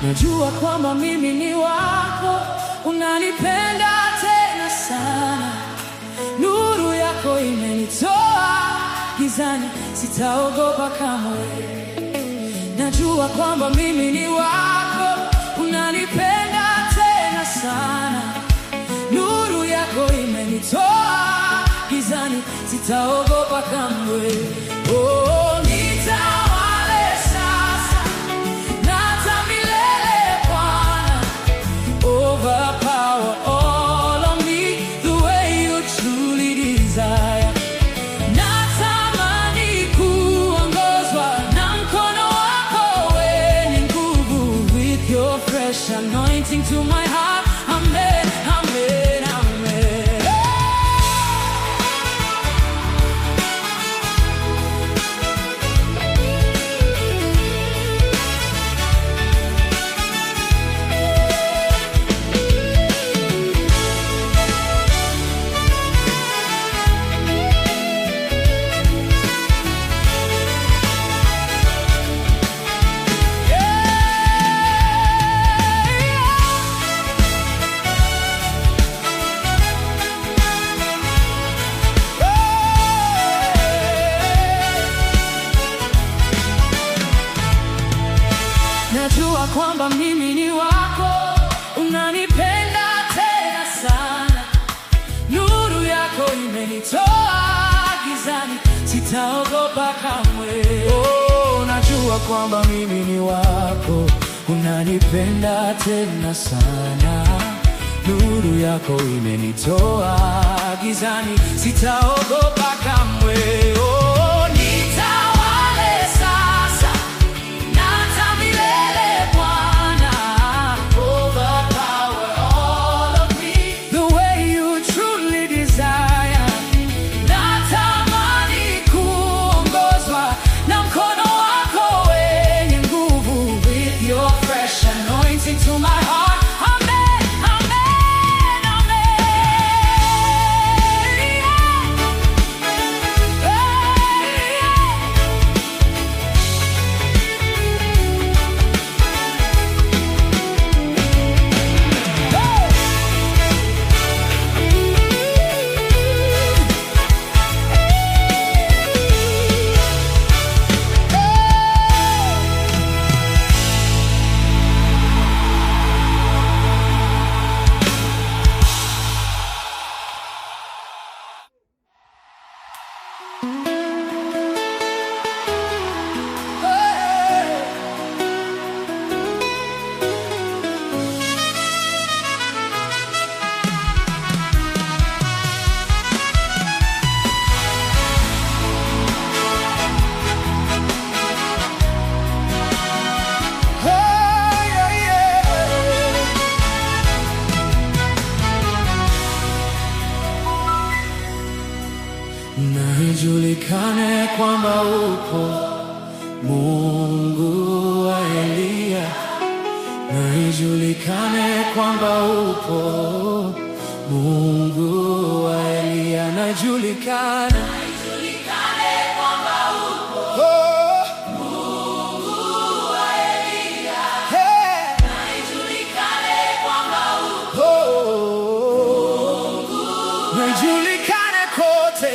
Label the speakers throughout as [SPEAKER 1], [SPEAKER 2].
[SPEAKER 1] Najua kwamba mimi ni wako, unanipenda tena sana. Nuru yako imenitoa gizani, sitaogopa kamwe. Najua kwamba mimi ni wako, unanipenda tena sana. Nuru yako imenitoa gizani, sitaogopa kamwe. Oh, nitawale sasa na hata milele Bwana. Overpower all of me the way you truly desire. Natamani kuongozwa na mkono wako wenye nguvu, with your fresh anointing to my heart. Amen, amen, amen. Najua kwamba mimi ni wako, unanipenda tena sana. Nuru yako imenitoa gizani, sitaogopa kamwe. Oh, najua kwamba mimi ni wako, unanipenda tena sana. Nuru yako imenitoa gizani, sitaogopa kamwe. Oh, nitawale sasa na hata milele Bwana. Overpower all of me the way you truly desire. Natamani kuongozwa na mkono wako wenye nguvu, with your fresh anointing to my heart. Amen, amen, amen. Na ijulikane kwamba upo Mungu wa Eliya. Na ijulikane kwamba upo Mungu wa Eliya. Na ijulikane kwamba upo Mungu wa Eliya. Na ijulikane kwamba upo Mungu. Na ijulikane kote.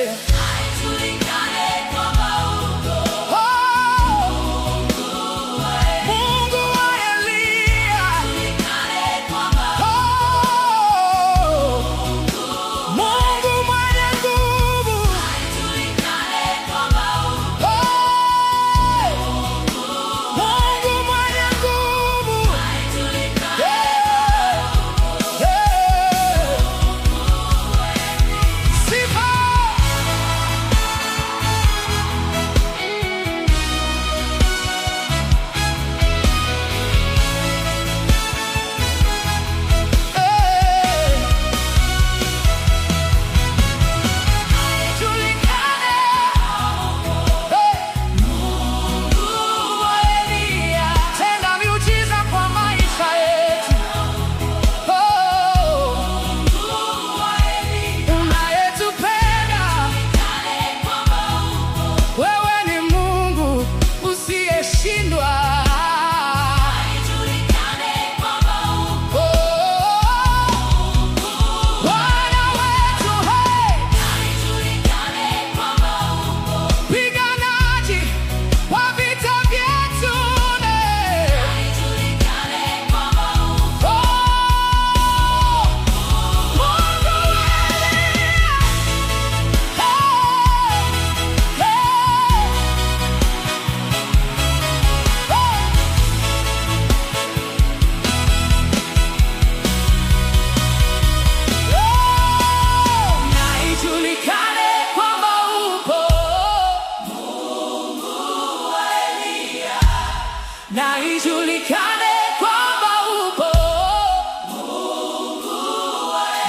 [SPEAKER 1] ijulikane kwamba upo.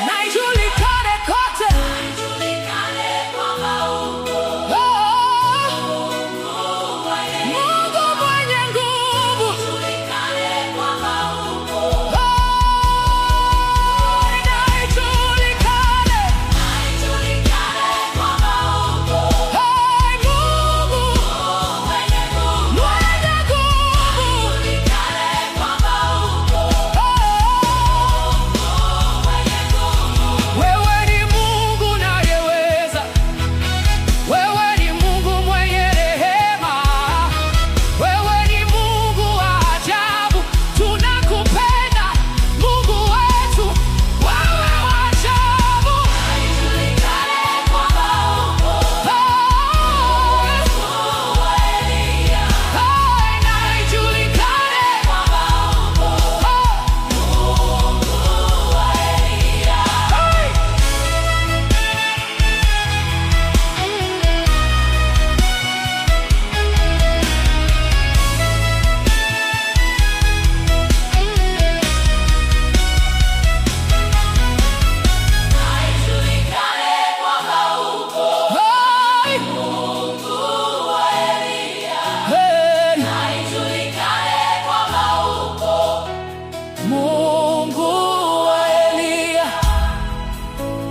[SPEAKER 1] Na ijulikane kote, Mungu mwenye nguvu.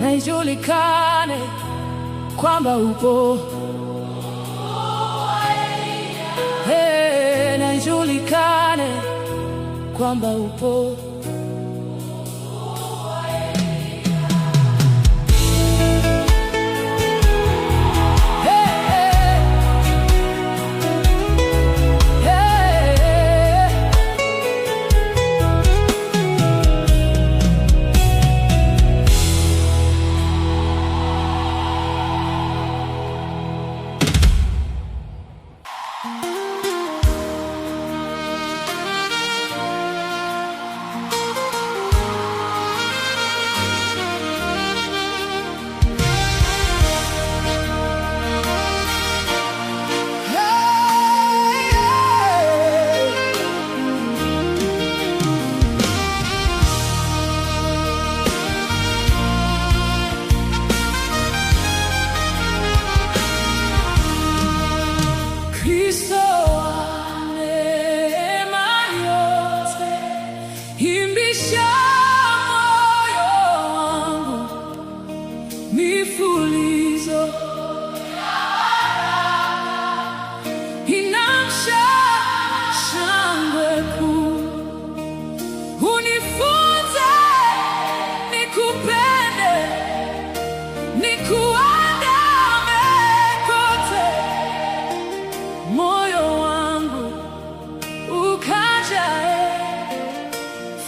[SPEAKER 1] Na ijulikane kwamba upo. Hey, na ijulikane kwamba upo.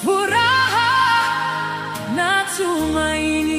[SPEAKER 1] Furaha na tumaini.